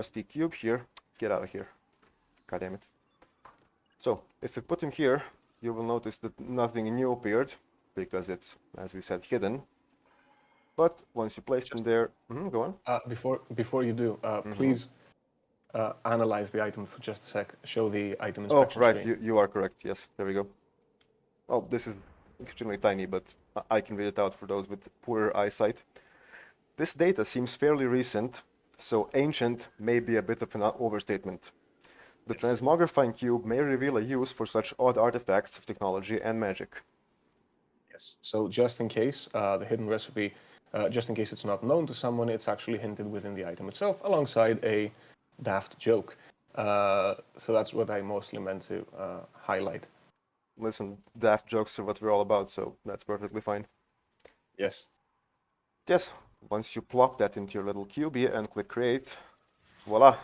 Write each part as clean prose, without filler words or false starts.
rusty cube here. Get out of here. God damn it. So, if we put him here, you will notice that nothing new appeared, because it's, as we said, hidden. But once you place them there... go on. Before you do, please analyze the item for just a sec. Show the item Oh, inspection right, screen. you are correct. Yes, there we go. Oh, this is extremely tiny, but I can read it out for those with poorer eyesight. This data seems fairly recent, so ancient may be a bit of an overstatement. The transmogrifying cube may reveal a use for such odd artifacts of technology and magic. Yes. So just in case, the hidden recipe, just in case it's not known to someone, it's actually hinted within the item itself, alongside a daft joke. So that's what I mostly meant to highlight. Listen, daft jokes are what we're all about, so that's perfectly fine. Yes. Yes, once you plop that into your little cube here and click create, voila.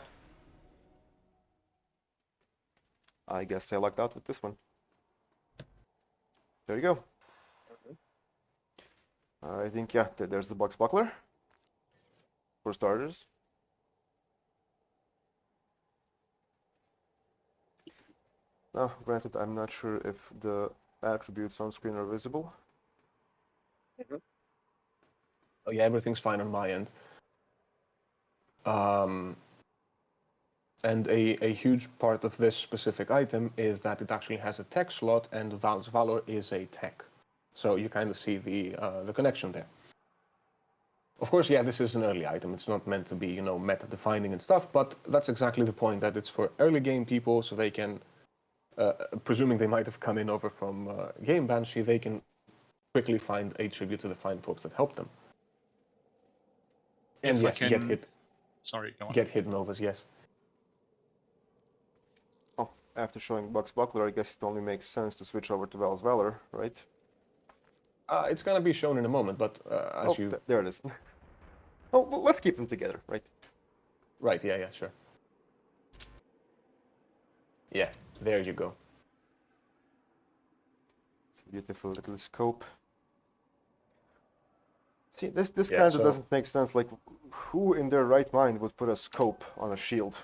I guess I lucked out with this one. There you go. I think, yeah, there's the box buckler, for starters. Now, granted, I'm not sure if the attributes on screen are visible. Oh yeah, everything's fine on my end. And a huge part of this specific item is that it actually has a tech slot, and Val's Valor is a tech. So you kind of see the connection there. Of course, yeah, this is an early item. It's not meant to be, you know, meta-defining and stuff, but that's exactly the point, that it's for early game people, so they can, presuming they might have come in over from GameBanshee, they can quickly find a tribute to the fine folks that helped them. And yes, get hit. Sorry, go on. Get hit novas, yes. Oh, after showing Box Buckler, I guess it only makes sense to switch over to Val's Valor, right? It's gonna be shown in a moment, but as there it is. Oh, well, let's keep them together, right? Right, yeah, sure. Yeah, there you go. It's a beautiful little scope. See, this kind of doesn't make sense. Like, who in their right mind would put a scope on a shield?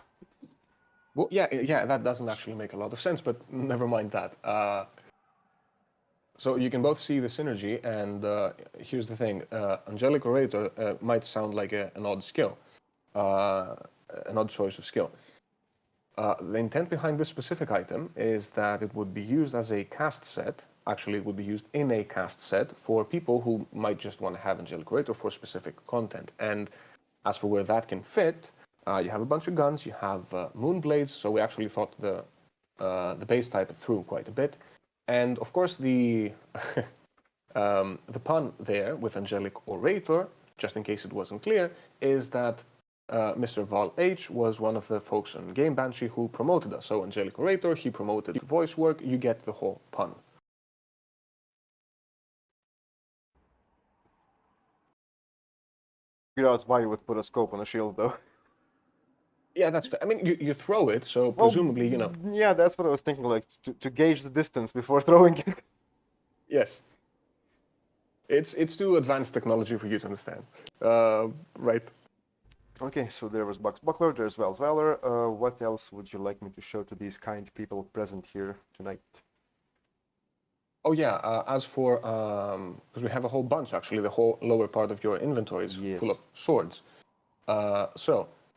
Well, yeah, that doesn't actually make a lot of sense, but never mind that. So you can both see the synergy, and here's the thing. Angelic Orator might sound like an odd skill, an odd choice of skill. The intent behind this specific item is that it would be used as a cast set. Actually, it would be used in a cast set for people who might just want to have Angelic Orator for specific content. And as for where that can fit, you have a bunch of guns, you have Moonblades, so we actually thought the base type through quite a bit. And of course, the pun there with Angelic Orator, just in case it wasn't clear, is that Mr. Val H was one of the folks on GameBanshee who promoted us. So Angelic Orator, he promoted voice work, you get the whole pun. Figure out why you would put a scope on a shield, though. Yeah, that's fair. I mean, you throw it, so presumably, you know. Yeah, that's what I was thinking, like, to gauge the distance before throwing it. Yes. It's too advanced technology for you to understand. Right. Okay, so there was Box Buckler, there's Val's Valor. What else would you like me to show to these kind people present here tonight? Oh yeah, as for, because we have a whole bunch actually, the whole lower part of your inventory is full of swords.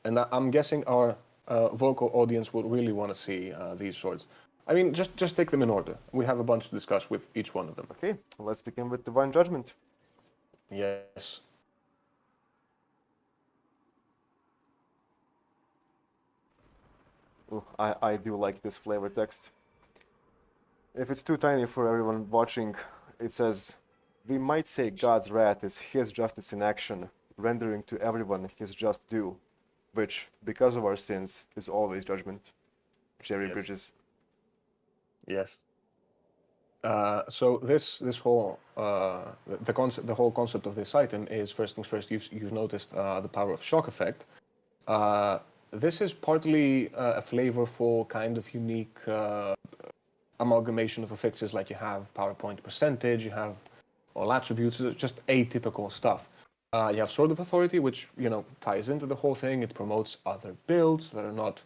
And I'm guessing our vocal audience would really want to see these swords. I mean, just take them in order. We have a bunch to discuss with each one of them. Okay, let's begin with Divine Judgment. Yes. Ooh, I do like this flavor text. If it's too tiny for everyone watching, it says, "We might say God's wrath is his justice in action, rendering to everyone his just due, which, because of our sins, is always judgment." Jerry Bridges. Yes. So this whole the whole concept of this item is, first things first. You've noticed the power of shock effect. This is partly a flavorful, kind of unique amalgamation of affixes, like you have PowerPoint percentage, you have all attributes, just atypical stuff. You have Sword of Authority, which, ties into the whole thing. It promotes other builds that are not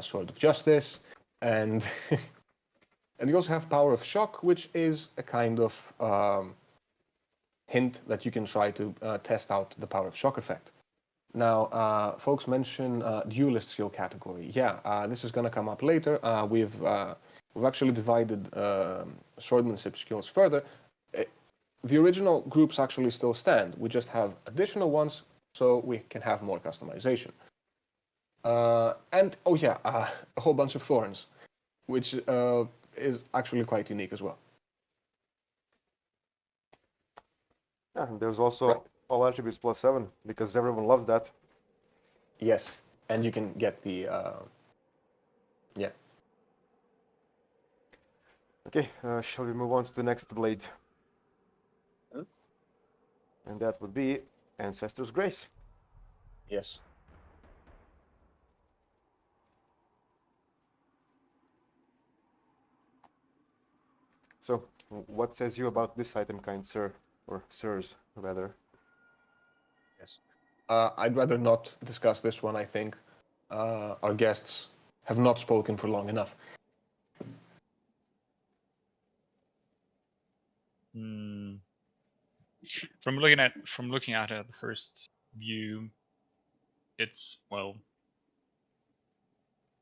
Sword of Justice. And and you also have Power of Shock, which is a kind of hint that you can try to test out the Power of Shock effect. Now, folks mention duelist skill category. Yeah, this is going to come up later. We've actually divided swordmanship skills further. The original groups actually still stand. We just have additional ones so we can have more customization. And a whole bunch of thorns, which is actually quite unique as well. Yeah, and there's also Right. all attributes +7 because everyone loves that. Yes, and you can get the yeah. Okay, shall we move on to the next blade? Hmm? And that would be Ancestor's Grace. Yes. So, what says you about this item, kind sir? Or sirs, rather? Yes. I'd rather not discuss this one, I think. Our guests have not spoken for long enough. From looking at it at the first view, it's, well,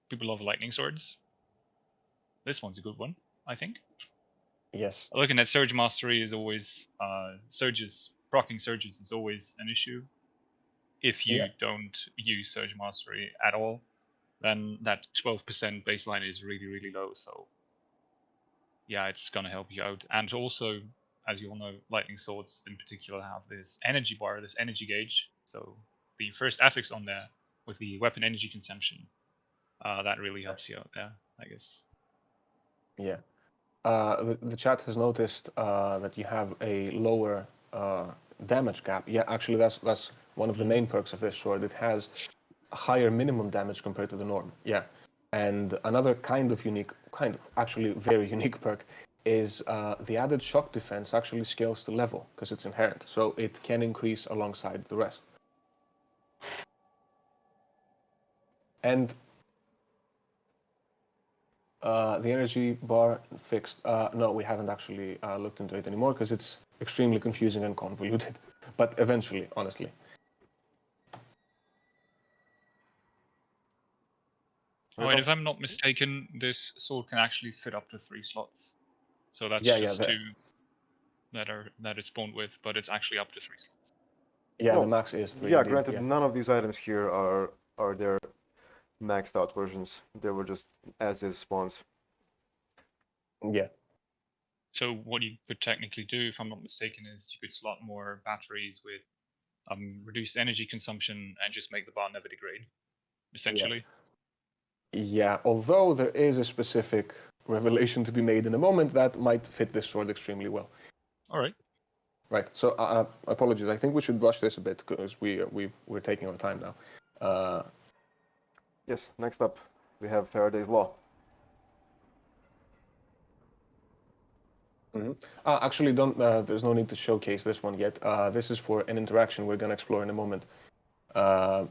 people love lightning swords. This one's a good one, I think. Yes. Looking at Surge Mastery is always proccing surges is always an issue. If you don't use Surge Mastery at all, then that 12% baseline is really, really low. So yeah, it's gonna help you out. And also, as you all know, lightning swords in particular have this energy bar, this energy gauge. So the first affix on there with the weapon energy consumption, that really helps you out there, I guess. Yeah. The chat has noticed that you have a lower damage cap. Yeah, actually, that's one of the main perks of this sword. It has a higher minimum damage compared to the norm. Yeah. And another actually very unique perk is the added shock defense actually scales to level because it's inherent. So it can increase alongside the rest. And the energy bar fixed. No, we haven't actually looked into it anymore because it's extremely confusing and convoluted. But eventually, honestly. Oh, and if I'm not mistaken, this sword can actually fit up to 3 slots. So that's just 2 that it's spawned with, but it's actually up to 3 slots. Yeah, the max is 3. Yeah, indeed. granted, none of these items here are their maxed out versions. They were just as-is spawns. Yeah. So what you could technically do, if I'm not mistaken, is you could slot more batteries with reduced energy consumption and just make the bar never degrade, essentially. Yeah, although there is a specific revelation to be made in a moment that might fit this sword extremely well. All right. Right. So apologies. I think we should rush this a bit because we're taking our time now. Yes. Next up, we have Faraday's Law. Mm-hmm. Actually, don't. There's no need to showcase this one yet. This is for an interaction we're going to explore in a moment.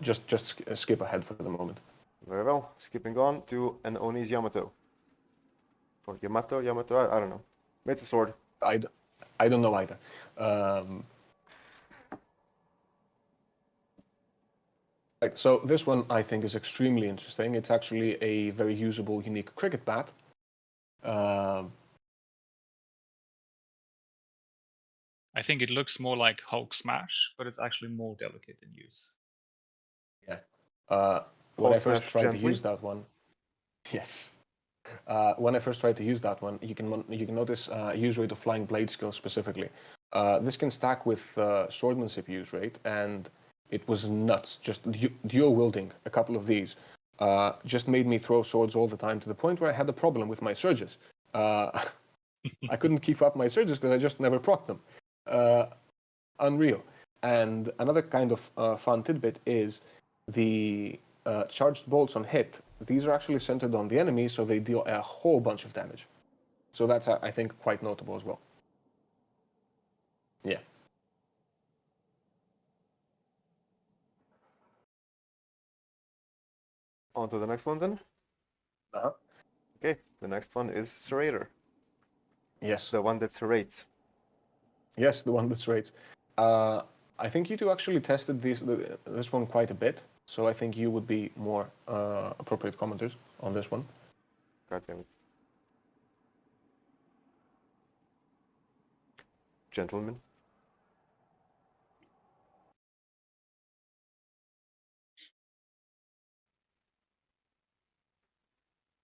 Just skip ahead for the moment. Very well. Skipping on to an Oni's Yamato. Or Yamato, I don't know. It's a sword. I don't know either. Right, so this one I think is extremely interesting. It's actually a very usable, unique cricket bat. I think it looks more like Hulk Smash, but it's actually more delicate in use. Yeah. When I first tried gently. to use that one, yes. When I first tried to use that one, you can notice use rate of flying blade skill specifically. This can stack with swordmanship use rate, and it was nuts. Just dual wielding a couple of these just made me throw swords all the time to the point where I had a problem with my surges. I couldn't keep up my surges because I just never procced them. Unreal. And another kind of fun tidbit is the charged bolts on hit. These are actually centered on the enemy, so they deal a whole bunch of damage. So that's, I think, quite notable as well. Yeah. On to the next one then. Uh-huh. Okay, the next one is Serrator, Yes. the one that serrates. Yes, the one that's rates. I think you two actually tested this one quite a bit, so I think you would be more appropriate commenters on this one. God damn it. Gentlemen.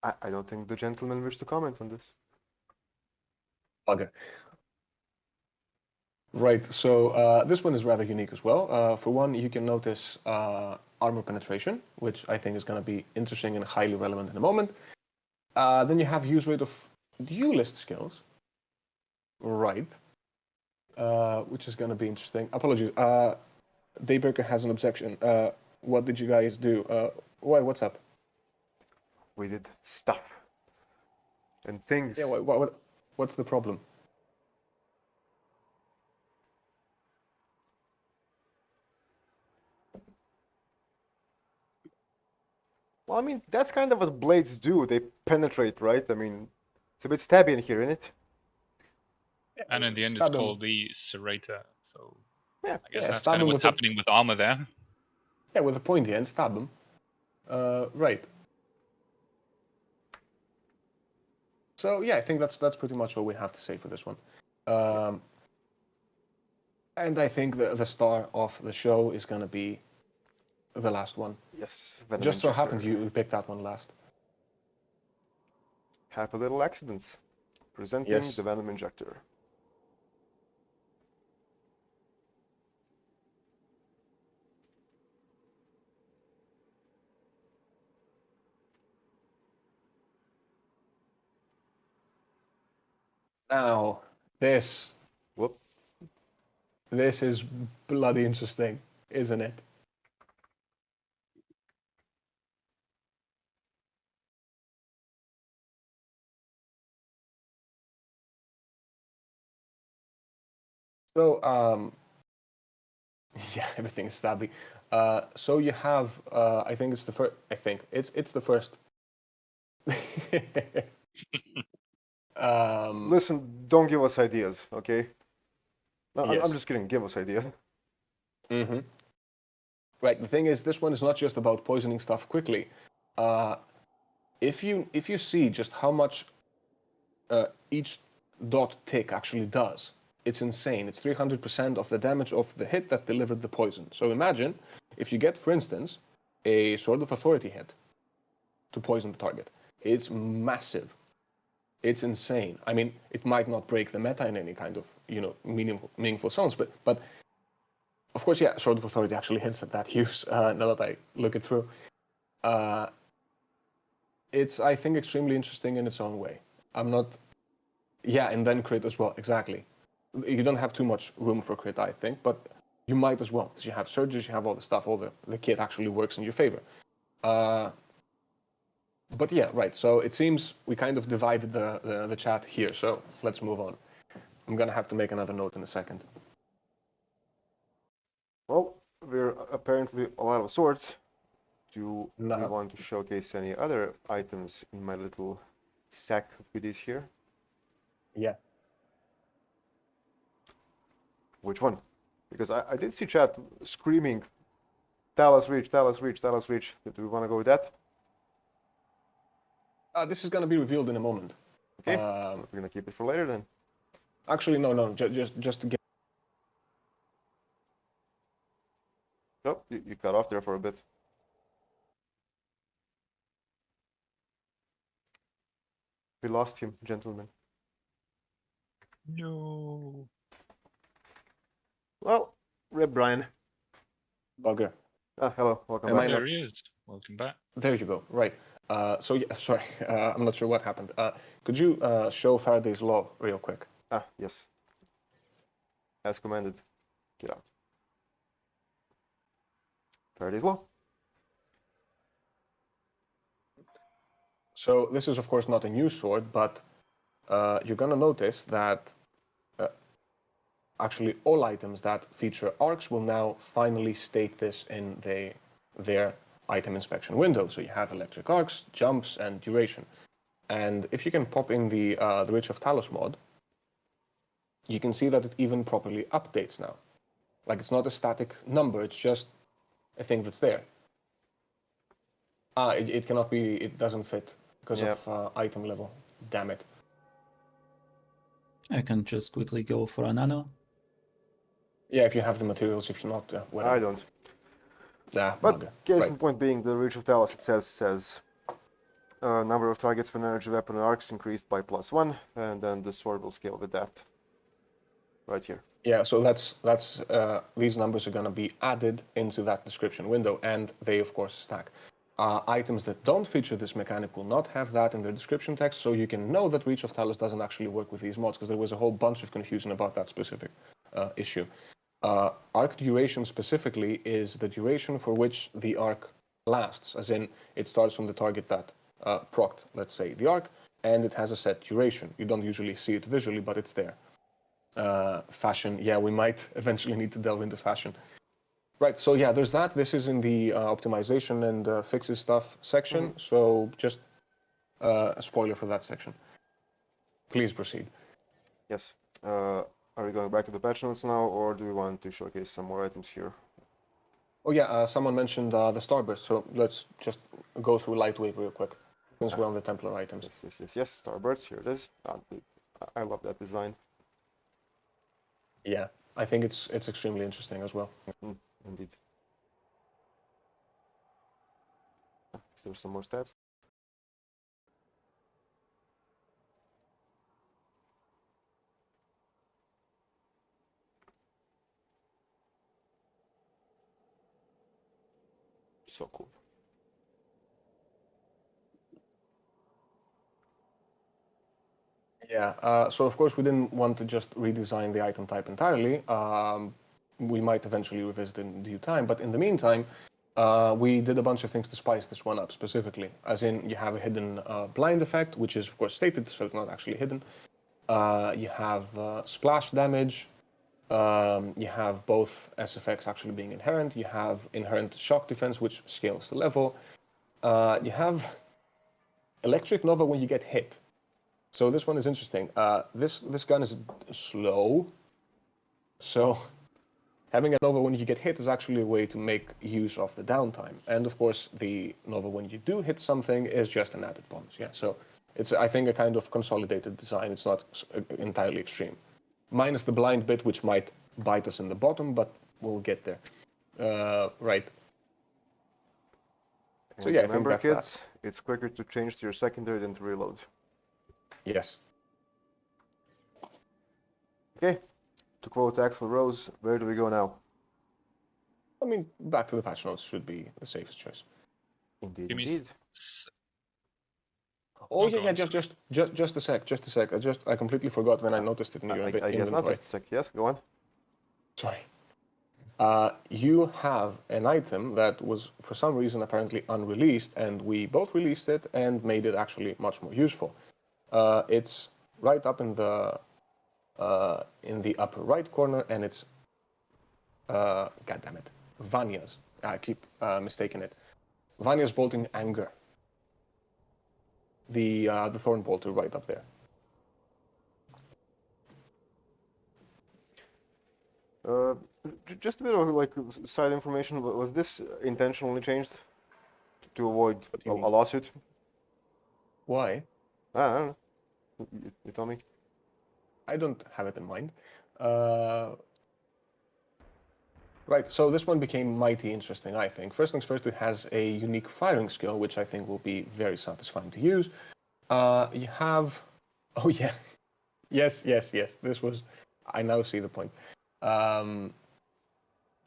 I don't think the gentlemen wish to comment on this. Okay. Right, so this one is rather unique as well. For one, you can notice armor penetration, which I think is going to be interesting and highly relevant in a moment. Then you have use rate of duelist skills. Right. Which is going to be interesting. Apologies. Daybreaker has an objection. What did you guys do? What's up? We did stuff and things. Yeah, what's the problem? Well, I mean, that's kind of what blades do. They penetrate, right? I mean, it's a bit stabby in here, isn't it? And in the end, it's Stab him. called the Serrator. So Yeah. I guess Yeah, that's stab kind of him what's with a- happening with armor there. Yeah, with a pointy end, stab them. Right. So yeah, I think that's pretty much all we have to say for this one. And I think the star of the show is gonna be the last one. Yes. Venom Just so injector. happened you picked that one last. Happy little accidents. Presenting Yes. the Venom injector. Now, this Whoop. is bloody interesting, isn't it? So, yeah, everything is stabby. So you have, I think it's the first. I think it's the first. Listen, don't give us ideas, okay? No, I'm Yes. just kidding. Give us ideas. Mm-hmm. Right. The thing is, this one is not just about poisoning stuff quickly. If you see just how much each dot tick actually does, it's insane. It's 300% of the damage of the hit that delivered the poison. So imagine if you get, for instance, a Sword of Authority hit to poison the target. It's massive. It's insane. I mean, it might not break the meta in any kind of meaningful sense, but of course, yeah, Sword of Authority actually hints at that use. Now that I look it through, it's I think extremely interesting in its own way. I'm not, yeah, and then crit as well. Exactly. You don't have too much room for crit, I think, but you might as well because you have surges, you have all the stuff, all the kit actually works in your favor. But yeah, right. So it seems we kind of divided the chat here. So let's move on. I'm gonna have to make another note in a second. Well, we're apparently all out of swords. Do we No. want to showcase any other items in my little sack of goodies here? Yeah. Which one? Because I did see chat screaming, Talos Reach, Talos Reach, Talos Reach. Do we want to go with that? This is gonna be revealed in a moment. Okay, we're gonna keep it for later then. Actually, no. Just to get. Oh, you cut off there for a bit. We lost him, gentlemen. No. Well, Rip Brian. Bugger. Hello, welcome Am back. I not- There he is. Welcome back. There you go. Right. So yeah, sorry, I'm not sure what happened. Could you show Faraday's law real quick? Yes. As commanded. Get out. Faraday's law. So this is of course not a new sword, but you're gonna notice that actually all items that feature arcs will now finally state this in their item inspection window. So you have electric arcs, jumps, and duration. And if you can pop in the Reach of Talos mod, you can see that it even properly updates now. Like, it's not a static number, it's just a thing that's there. It cannot be, it doesn't fit because of item level. Damn it. I can just quickly go for a nano. Yeah, if you have the materials, if you're not, whatever. I don't. Nah, But bugger. case Right. in point being, the Reach of Talos, it says number of targets for an energy weapon and arcs increased by +1, and then the sword will scale with that. Right here. Yeah, so that's these numbers are going to be added into that description window, and they of course stack. Items that don't feature this mechanic will not have that in their description text, so you can know that Reach of Talos doesn't actually work with these mods, because there was a whole bunch of confusion about that specific issue. Arc duration specifically is the duration for which the arc lasts, as in it starts from the target that procced, let's say, the arc, and it has a set duration. You don't usually see it visually, but it's there. Fashion, yeah, we might eventually need to delve into fashion. Right, so yeah, there's that. This is in the optimization and fixes stuff section, so just a spoiler for that section. Please proceed. Yes. Are we going back to the patch notes now, or do we want to showcase some more items here? Oh yeah, someone mentioned the Starburst, so let's just go through Lightwave real quick, since we're on the Templar items. Yes, Starbirds, here it is. I love that design. Yeah, I think it's extremely interesting as well. Indeed. Is there some more stats? So cool. Yeah, so of course we didn't want to just redesign the item type entirely. We might eventually revisit it in due time, but in the meantime, we did a bunch of things to spice this one up specifically. As in, you have a hidden blind effect, which is of course stated, so it's not actually hidden. You have splash damage. You have both SFX actually being inherent. You have inherent shock defense, which scales the level. You have electric nova when you get hit. So this one is interesting. This gun is slow, so having a nova when you get hit is actually a way to make use of the downtime. And of course, the nova when you do hit something is just an added bonus. Yeah, so it's, I think, a kind of consolidated design. It's not entirely extreme, minus the blind bit, which might bite us in the bottom, but we'll get there. Right. And So yeah, remember, I think that's kids, it's quicker to change to your secondary than to reload. Yes. Okay, to quote Axl Rose, where do we go now? I mean, back to the patch notes should be the safest choice. Indeed, Give me indeed. Oh Oh, yeah, go yeah. on, Just a sec. I completely forgot. Then I noticed it in your I guess inventory. not. Just a sec. Yes, go on. Sorry. You have an item that was, for some reason, apparently unreleased, and we both released it and made it actually much more useful. It's right up in the upper right corner, and it's God damn it, Vanya's. I keep mistaking it. Vanya's Bolting Anger. The Thorn Bolter right up there. Just a bit of like side information. Was this intentionally changed to avoid What do a you mean? lawsuit? Why? I don't know. You tell me. I don't have it in mind. Right, so this one became mighty interesting, I think. First things first, it has a unique firing skill, which I think will be very satisfying to use. You have... Oh, yeah. Yes. This was... I now see the point.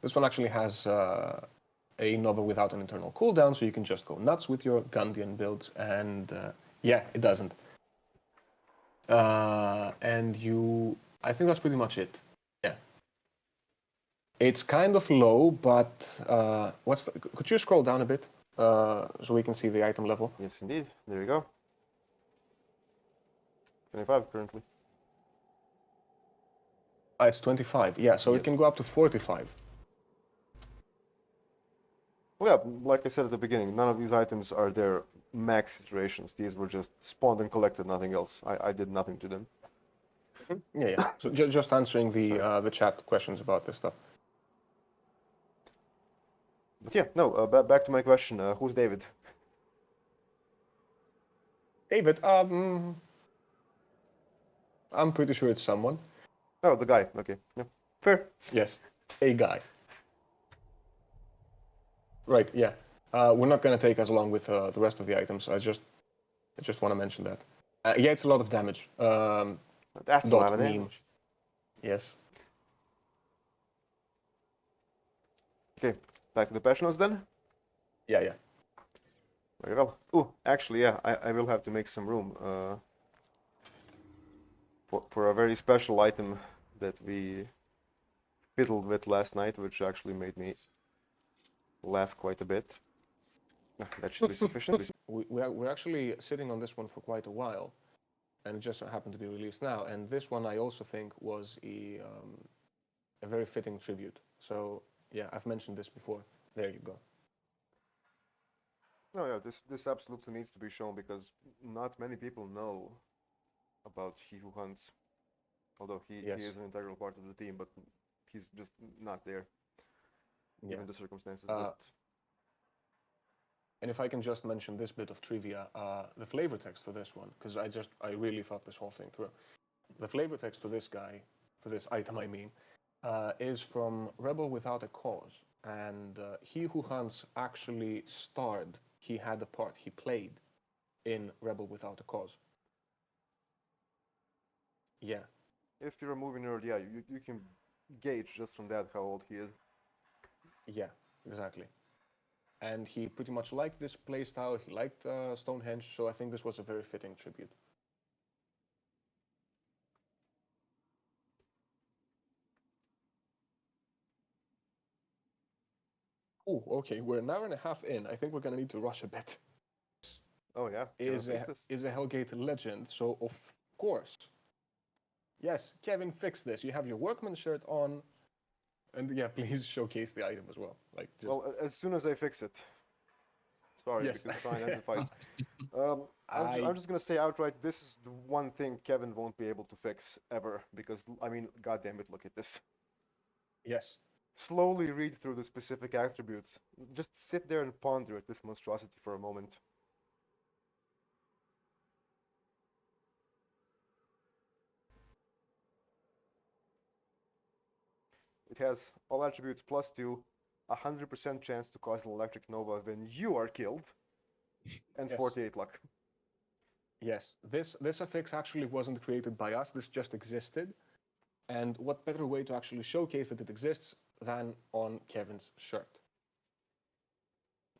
This one actually has a Nova without an internal cooldown, so you can just go nuts with your Gundian builds, and yeah, it doesn't. And you... I think that's pretty much it. Yeah. It's kind of low, but could you scroll down a bit so we can see the item level? Yes, indeed. There you go. 25 currently. It's 25. Yeah, so it can Yes. go up to 45. Well, yeah, like I said at the beginning, none of these items are their max iterations. These were just spawned and collected, nothing else. I did nothing to them. Yeah, yeah. So just answering Sorry. the chat questions about this stuff. But yeah, no, back to my question. Who's David? David, I'm pretty sure it's someone. Oh, the guy. Okay, yeah, fair. Yes, a guy. Right. Yeah. We're not gonna take as long with the rest of the items. I just want to mention that. Yeah, it's a lot of damage. That's a lot Dot of meme. damage. Yes. Okay, back to the passionals then. Yeah, yeah. Very well. Oh, actually, yeah, I will have to make some room for a very special item that we fiddled with last night, which actually made me laugh quite a bit. That should be sufficient. We're actually sitting on this one for quite a while, and it just happened to be released now. And this one I also think was a very fitting tribute. So yeah, I've mentioned this before. There you go. No, yeah, this absolutely needs to be shown because not many people know about He Who Hunts. Although he Yes. is an integral part of the team, but he's just not there, Yeah. given the circumstances. Uh, But And if I can just mention this bit of trivia, the flavor text for this one, because I really thought this whole thing through. The flavor text for this guy, for this item, I mean, is from Rebel Without a Cause, and He Who Hunts actually starred. He had a part. He played in Rebel Without a Cause. Yeah. if you're a movie nerd, yeah, you can gauge just from that how old he is. Yeah. Exactly. And he pretty much liked this playstyle. He liked Stonehenge, so I think this was a very fitting tribute. Oh, okay. We're an hour and a half in. I think we're gonna need to rush a bit. Oh yeah, Is a Hellgate legend, so of course, yes, Kevin, fix this. You have your workman shirt on, and yeah, please showcase the item as well. Like just Well, as soon as I fix it. Sorry, yes. because it's unidentified. I I'm just gonna say outright, this is the one thing Kevin won't be able to fix ever. Because I mean, god damn it, look at this. yes. Slowly read through the specific attributes. Just sit there and ponder at this monstrosity for a moment. It has all attributes +2, 100% chance to cause an electric nova when you are killed, and Yes. 48 luck. Yes. This affix actually wasn't created by us. This just existed. And what better way to actually showcase that it exists than on Kevin's shirt?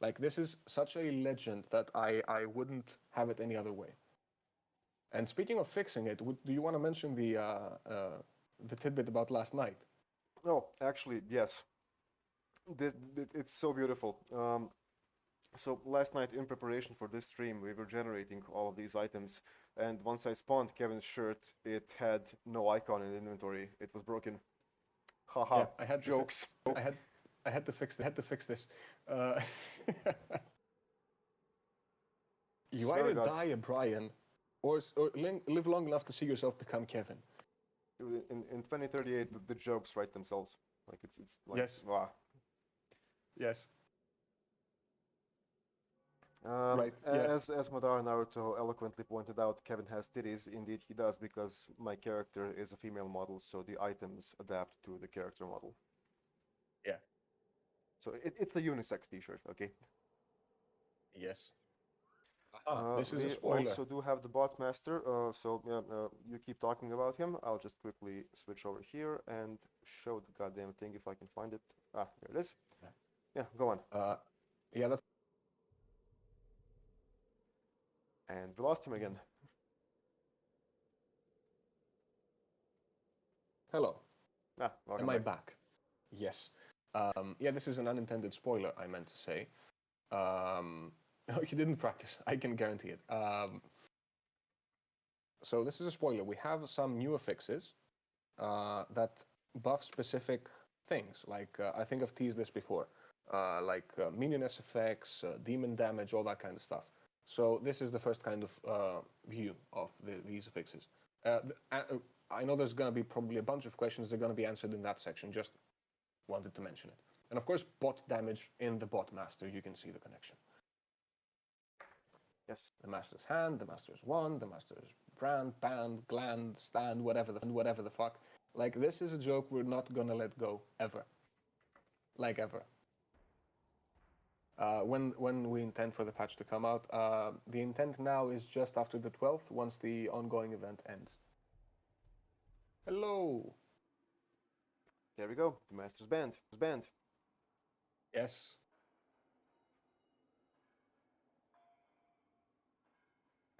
Like this is such a legend that I wouldn't have it any other way. And speaking of fixing it, do you want to mention the tidbit about last night? No, actually, yes. It's so beautiful. So last night, in preparation for this stream, we were generating all of these items, and once I spawned Kevin's shirt, it had no icon in inventory. It was broken. Haha. Yeah, I had jokes. I had to fix this. You Swear to either God. die a Brian, or live long enough to see yourself become Kevin. In 2038, the jokes write themselves. Like it's like Yes. wow. Yes. Right. Yeah. As Madara Naruto eloquently pointed out, Kevin has titties. Indeed, he does, because my character is a female model, so the items adapt to the character model. Yeah. So it's a unisex T-shirt, okay? Yes. This is a We spoiler. also do have the Blademaster, so yeah, you keep talking about him. I'll just quickly switch over here and show the goddamn thing if I can find it. Ah, there it is. Yeah, go on. Yeah, that's And we lost him again. hello. Ah, welcome Am I back. back? Yes. Yeah, this is an unintended spoiler, I meant to say. You didn't practice, I can guarantee it. So this is a spoiler. We have some new affixes that buff specific things. Like I think I've teased this before. minion effects, demon damage, all that kind of stuff. So this is the first kind of view of these fixes. I know there's going to be probably a bunch of questions that are going to be answered in that section. Just wanted to mention it. And of course, bot damage in the Blademaster, you can see the connection. Yes. The Master's hand, the Master's wand, the Master's brand, band, gland, stand, whatever the fuck. Like, this is a joke we're not gonna let go, ever. Like, ever. When we intend for the patch to come out, the intent now is just after the 12th, once the ongoing event ends. Hello! There we go. The Master's band. Yes.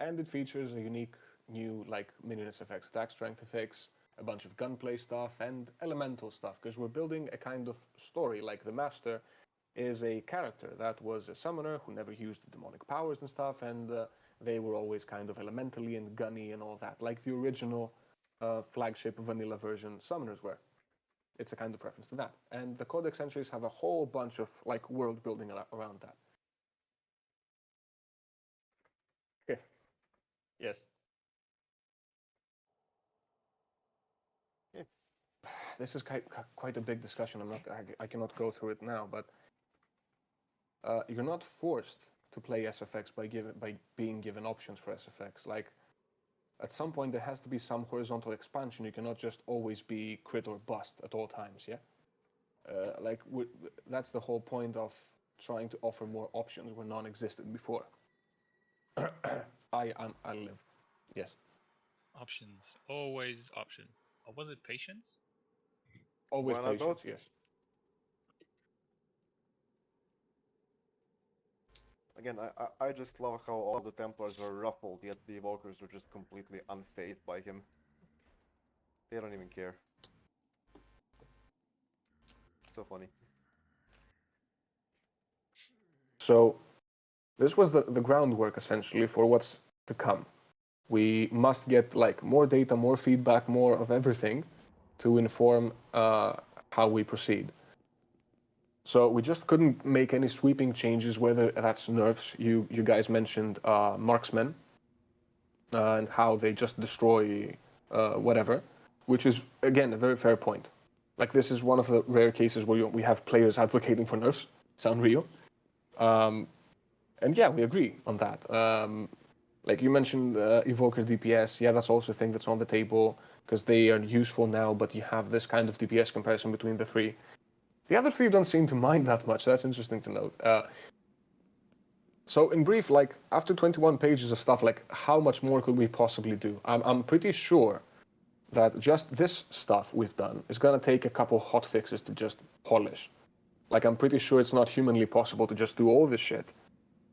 And it features a unique new, like, minions effects, attack strength effects, a bunch of gunplay stuff, and elemental stuff, because we're building a kind of story. Like, the Master is a character that was a summoner who never used demonic powers and stuff, and they were always kind of elementally and gunny and all that, like the original flagship vanilla version summoners were. It's a kind of reference to that. And the Codex entries have a whole bunch of, like, world building around that. Okay. Yes. Yeah. This is quite a big discussion. I cannot go through it now, but you're not forced to play SFX by being given options for SFX. Like, at some point there has to be some horizontal expansion. You cannot just always be crit or bust at all times. Yeah. That's the whole point of trying to offer more options where none existed before. I live. Yes. Options. Always options. Or was it patience? Always Why not patience. both? Yes. Again, I just love how all the Templars are ruffled, yet the Evokers are just completely unfazed by him. They don't even care. So funny. So this was the groundwork essentially for what's to come. We must get, like, more data, more feedback, more of everything to inform how we proceed. So we just couldn't make any sweeping changes, whether that's nerfs. You guys mentioned marksmen and how they just destroy whatever, which is, again, a very fair point. Like, this is one of the rare cases where we have players advocating for nerfs. Sound real. And yeah, we agree on that. Like you mentioned, Evoker DPS, yeah, that's also a thing that's on the table, because they are useful now, but you have this kind of DPS comparison between the three. The other three don't seem to mind that much. That's interesting to note. So in brief, like, after 21 pages of stuff, like, how much more could we possibly do? I'm pretty sure that just this stuff we've done is going to take a couple hot fixes to just polish. Like, I'm pretty sure it's not humanly possible to just do all this shit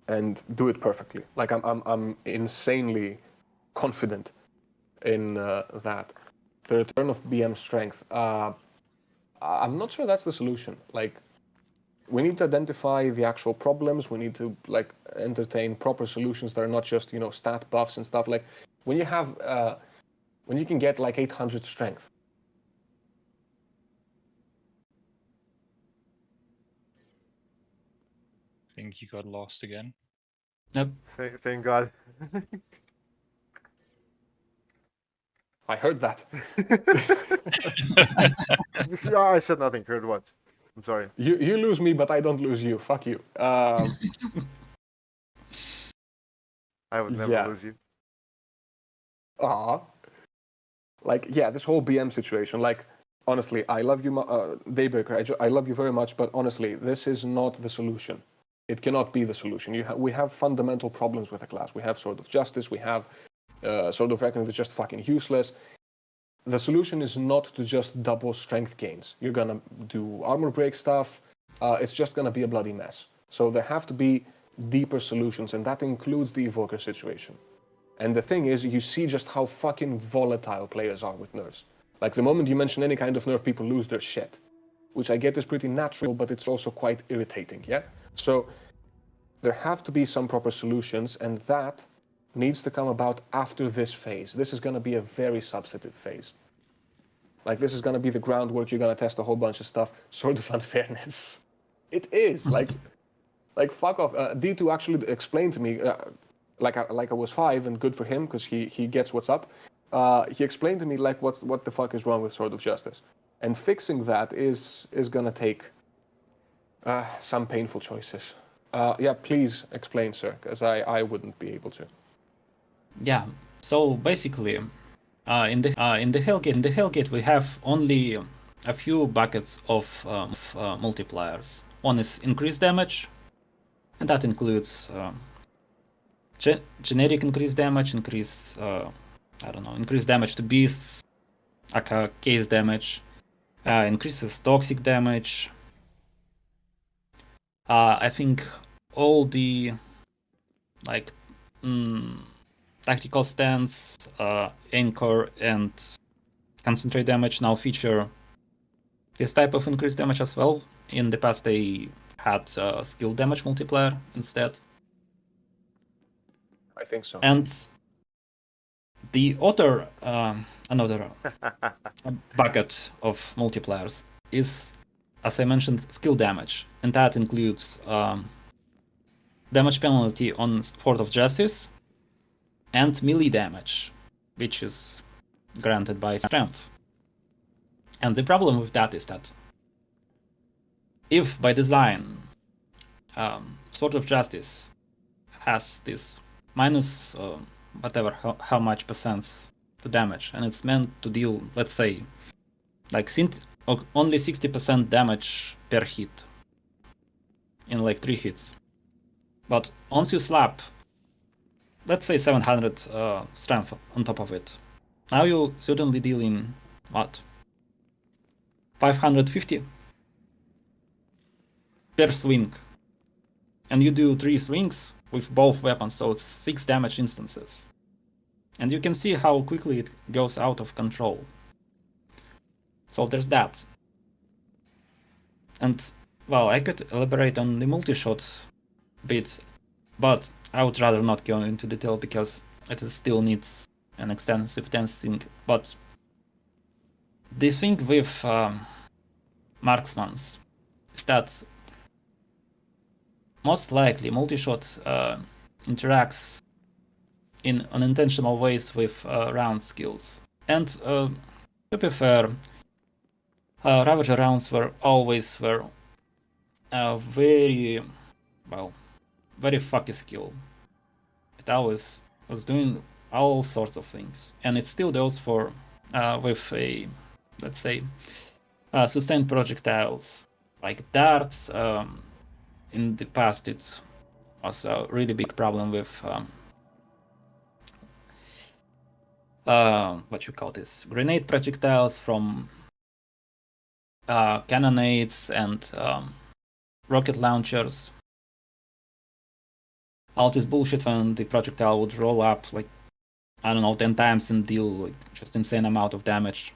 and do it perfectly. Like, I'm insanely confident in that. The return of BM strength. I'm not sure that's the solution. Like, we need to identify the actual problems. We need to, like, entertain proper solutions that are not just, stat buffs and stuff. Like, when you have, when you can get like 800 strength. I think you got lost again. Yep. Thank God. I heard that. Yeah, I said nothing. Heard what? I'm sorry. You lose me, but I don't lose you. Fuck you. I would never Yeah. lose you. Like, yeah, this whole BM situation. Like, honestly, I love you, Daybreaker. I love you very much, but honestly, this is not the solution. It cannot be the solution. We have fundamental problems with the class. We have Sword of Justice. We have Sword of Reckoning that's just fucking useless. The solution is not to just double strength gains. You're gonna do armor break stuff. It's just gonna be a bloody mess. So there have to be deeper solutions, and that includes the Evoker situation. And the thing is, you see just how fucking volatile players are with nerfs. Like, the moment you mention any kind of nerf, people lose their shit. Which I get is pretty natural, but it's also quite irritating, yeah? So there have to be some proper solutions, and that needs to come about after this phase. This is going to be a very substantive phase. Like, this is going to be the groundwork. You're going to test a whole bunch of stuff. Sort of unfairness. It is like fuck off. D2 actually explained to me, like I was 5 and good for him because he gets what's up. He explained to me like what the fuck is wrong with Sword of Justice, and fixing that is gonna take some painful choices. Yeah, please explain, sir, because I wouldn't be able to. Yeah. So basically, in the Hellgate we have only a few buckets of multipliers. One is increased damage, and that includes generic increased damage, increased damage to beasts, aka case damage, increases toxic damage. I think all the like tactical stance, anchor, and concentrate damage now feature this type of increased damage as well. In the past, they had skill damage multiplier instead. I think so. And the other another bucket of multipliers is, as I mentioned, skill damage, and that includes damage penalty on Sword of Justice and melee damage, which is granted by strength. And the problem with that is that if by design Sword of Justice has this minus whatever how much percent the damage, and it's meant to deal, let's say, like only 60% damage per hit in like 3 hits. But once you slap, let's say 700 strength on top of it, now you're certainly dealing what? 550 per swing. And you do 3 swings with both weapons, so it's 6 damage instances. And you can see how quickly it goes out of control. So there's that. And, well, I could elaborate on the multi-shot bit, but I would rather not go into detail because it still needs an extensive testing. But the thing with marksmans is that most likely multi-shot interacts in unintentional ways with round skills. And to be fair, Ravager rounds were always very fucky skill. It always was doing all sorts of things, and it still does for with a, let's say, sustained projectiles like darts. In the past, it was a really big problem with what you call this, grenade projectiles from cannonades and rocket launchers. All this bullshit when the projectile would roll up like, I don't know, 10 times and deal like just insane amount of damage.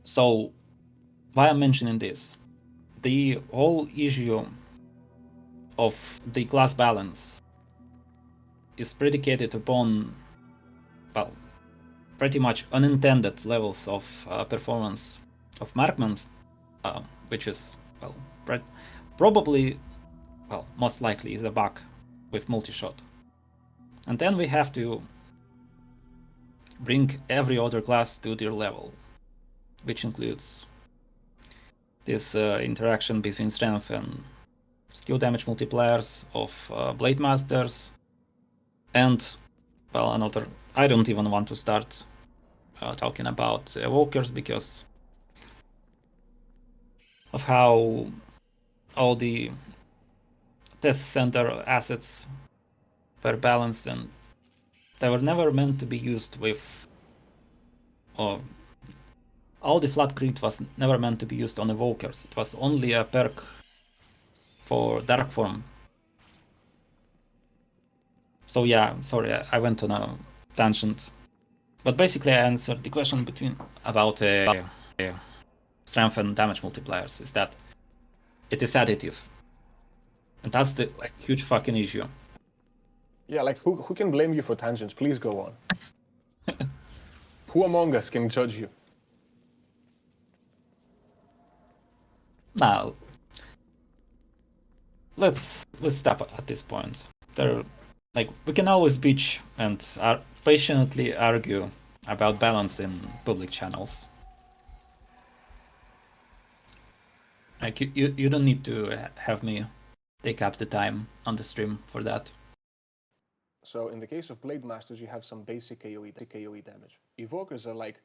So why I'm mentioning this? The whole issue of the class balance is predicated upon, well, pretty much unintended levels of performance of markmans, which is, well, probably, well, most likely is a bug with multi-shot. And then we have to bring every other class to their level, which includes this interaction between strength and skill damage multipliers of Blademasters, and, well, another. I don't even want to start talking about Evokers because of how all the test center assets were balanced, and they were never meant to be used with. All the flat crit was never meant to be used on Evokers. It was only a perk for Dark Form. So yeah, sorry, I went on a tangent. But basically I answered the question about strength and damage multipliers, is that it is additive. And that's the huge fucking issue. Yeah, like who can blame you for tangents? Please go on. Who among us can judge you? Now, let's stop at this point. We can always bitch and patiently argue about balance in public channels. Like you don't need to have me take up the time on the stream for that. So in the case of Blademasters, you have some basic AoE damage. Evokers are like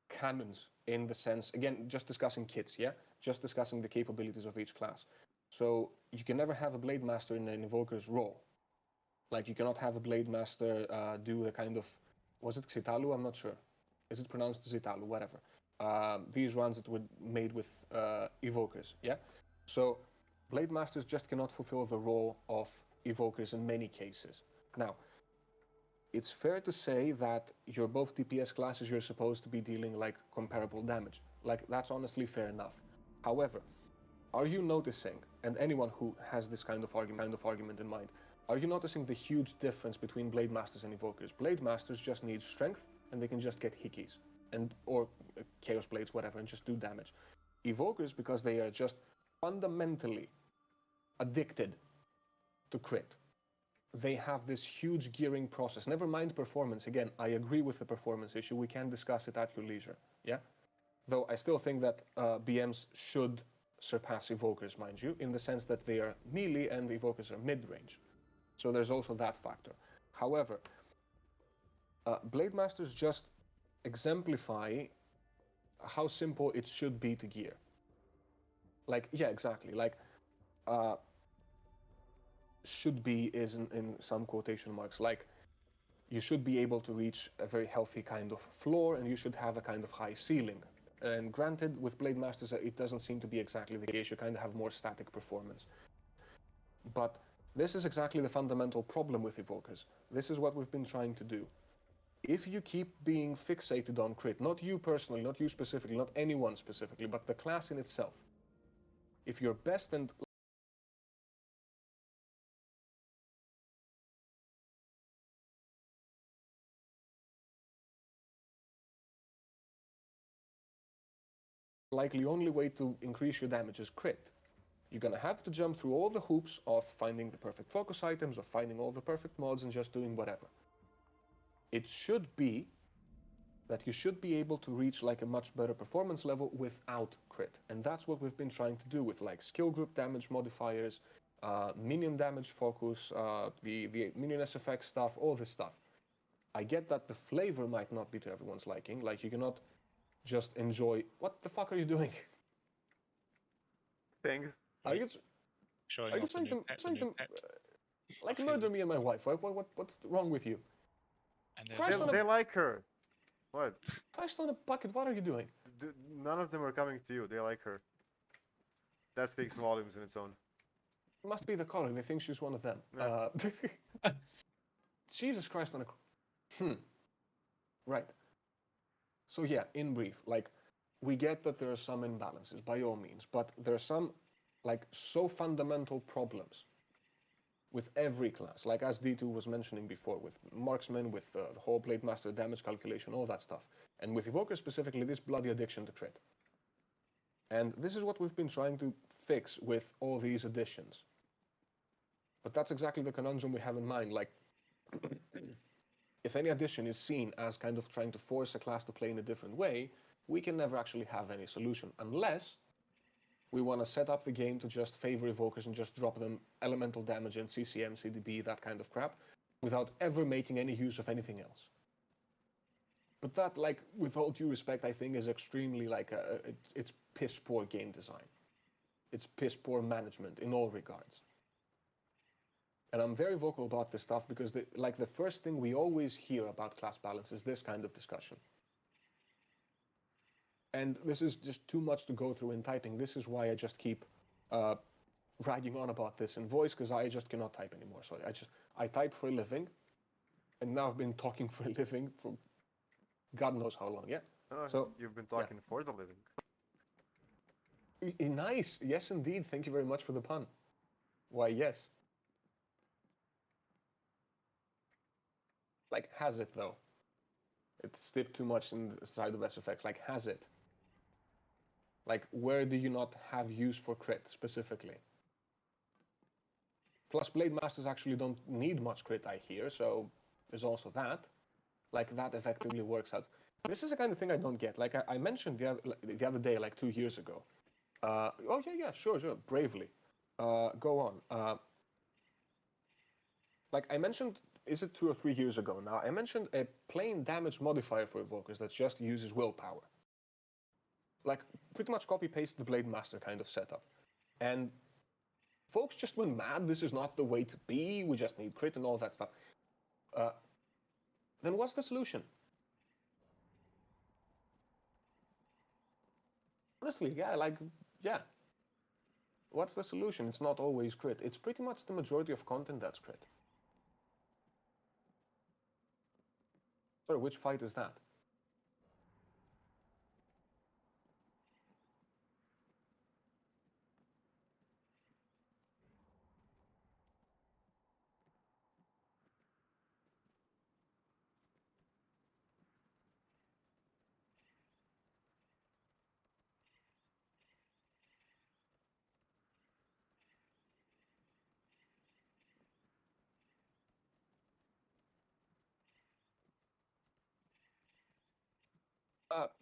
cannons in the sense, again, just discussing kits, yeah? Just discussing the capabilities of each class. So you can never have a Blademaster in an Evoker's role. Like you cannot have a Blademaster do a kind of, was it Xitalu? I'm not sure. Is it pronounced Xitalu? Whatever. These runs that were made with Evokers, yeah? So Blademasters just cannot fulfill the role of Evokers in many cases. Now, it's fair to say that you're both DPS classes, you're supposed to be dealing like comparable damage. Like, that's honestly fair enough. However, are you noticing, and anyone who has this kind of argument in mind, are you noticing the huge difference between Blademasters and Evokers? Blademasters just need strength, and they can just get hickeys, or Chaos Blades, whatever, and just do damage. Evokers, because they are just fundamentally addicted to crit, they have this huge gearing process. Never mind performance. Again, I agree with the performance issue. We can discuss it at your leisure. Yeah? Though I still think that BMs should surpass Evokers, mind you, in the sense that they are melee and Evokers are mid-range. So there's also that factor. However, Blademasters just exemplify how simple it should be to gear. Like, yeah, exactly. Like, should be is in some quotation marks. Like, you should be able to reach a very healthy kind of floor, and you should have a kind of high ceiling. And granted, with Blademasters, it doesn't seem to be exactly the case. You kind of have more static performance. But this is exactly the fundamental problem with Evokers. This is what we've been trying to do. If you keep being fixated on crit, not you personally, not you specifically, not anyone specifically, but the class in itself, if your best and likely only way to increase your damage is crit, you're going to have to jump through all the hoops of finding the perfect focus items, of finding all the perfect mods, and just doing whatever. It should be that you should be able to reach like a much better performance level without crit. And that's what we've been trying to do with like skill group damage modifiers, minion damage focus, the minion SFX stuff, all this stuff. I get that the flavor might not be to everyone's liking, like you cannot just enjoy, what the fuck are you doing? Thanks. Are you Showing off trying to like I murder feel- me and my wife? What's wrong with you? And Christ on They like her. What? Christ on a bucket, what are you doing? None of them are coming to you. They like her. That speaks volumes in its own. It must be the color, they think she's one of them. Yeah. Jesus Christ on a... Right. So yeah, in brief, like, we get that there are some imbalances, by all means, but there are some, like, so fundamental problems with every class, like as D2 was mentioning before, with Marksman, with the whole Blademaster damage calculation, all that stuff. And with Evoker specifically, this bloody addiction to crit. And this is what we've been trying to fix with all these additions. But that's exactly the conundrum we have in mind, like, if any addition is seen as kind of trying to force a class to play in a different way, we can never actually have any solution, unless we want to set up the game to just favor Evokers and just drop them elemental damage and CCM, CDB, that kind of crap, without ever making any use of anything else. But that, like, with all due respect, I think is extremely, like, it's piss poor game design. It's piss poor management in all regards. And I'm very vocal about this stuff because, the first thing we always hear about class balance is this kind of discussion. And this is just too much to go through in typing. This is why I just keep ragging on about this in voice, because I just cannot type anymore. So I type for a living, and now I've been talking for a living for God knows how long, yeah? So You've been talking for the living. Nice. Yes, indeed. Thank you very much for the pun. Why, yes. Like, has it, though? It stepped too much in the side of SFX. Like, has it? Like, where do you not have use for crit specifically? Plus, Blademasters actually don't need much crit, I hear, so there's also that. Like, that effectively works out. This is the kind of thing I don't get. Like, I mentioned the other day, like 2 years ago. Oh, yeah, sure, bravely. Go on. Like, I mentioned, is it 2 or 3 years ago now? I mentioned a plain damage modifier for Evokers that just uses willpower. Like, pretty much copy-paste the Blademaster kind of setup. And folks just went mad, this is not the way to be, we just need crit and all that stuff. Then what's the solution? Honestly, yeah. What's the solution? It's not always crit. It's pretty much the majority of content that's crit. Sorry, which fight is that?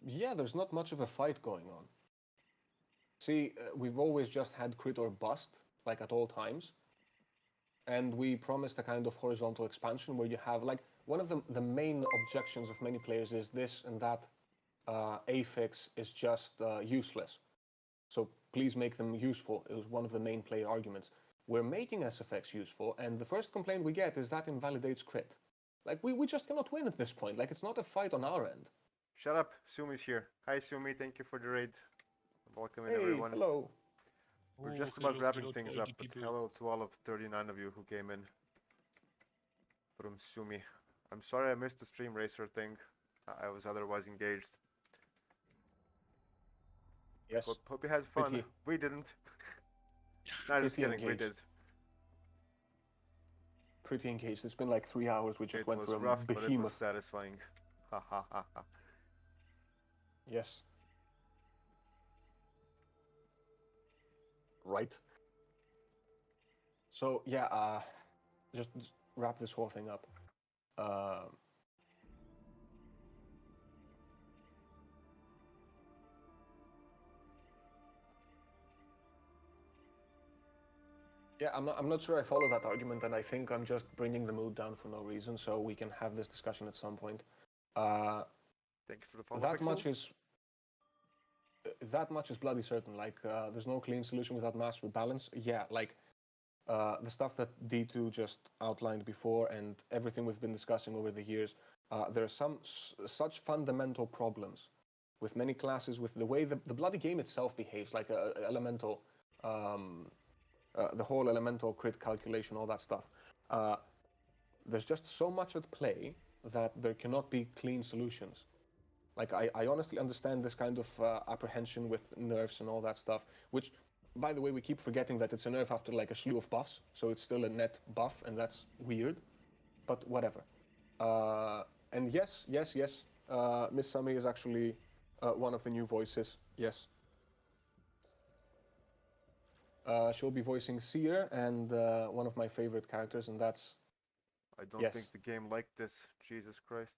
Yeah, there's not much of a fight going on. See, we've always just had crit or bust, like at all times. And we promised a kind of horizontal expansion where you have, like, one of the main objections of many players is this and that affix is just useless. So please make them useful. It was one of the main player arguments. We're making SFX useful, and the first complaint we get is that invalidates crit. Like, we just cannot win at this point. Like, it's not a fight on our end. Shut up, Sumi's here. Hi Sumi, thank you for the raid. Welcome in Hey, everyone. hello. We're just about wrapping things up, but hello to all of 39 of you who came in from Sumi. I'm sorry I missed the stream racer thing. I was otherwise engaged. Yes. Hope you had fun. Pretty- We didn't. No, just pretty kidding, we engaged. did. Pretty engaged. It's been like 3 hours. We just It went was through a rough, but it was behemoth. satisfying. Ha ha ha ha. Yes. Right. So yeah, just wrap this whole thing up. Yeah, I'm not sure I follow that argument, and I think I'm just bringing the mood down for no reason, so we can have this discussion at some point. Thank you for the follow, That Pixel. much is bloody certain. Like, there's no clean solution without mastery balance. Yeah, like the stuff that D2 just outlined before, and everything we've been discussing over the years. There are some such fundamental problems with many classes, with the way the bloody game itself behaves, like elemental. The whole elemental crit calculation, all that stuff. There's just so much at play that there cannot be clean solutions. Like, I honestly understand this kind of apprehension with nerfs and all that stuff, which, by the way, we keep forgetting that it's a nerf after like a slew of buffs, so it's still a net buff, and that's weird, but whatever. And yes, Miss Sami is actually one of the new voices, yes. She'll be voicing Seer and one of my favorite characters, and that's... I don't yes. think the game liked this. Jesus Christ.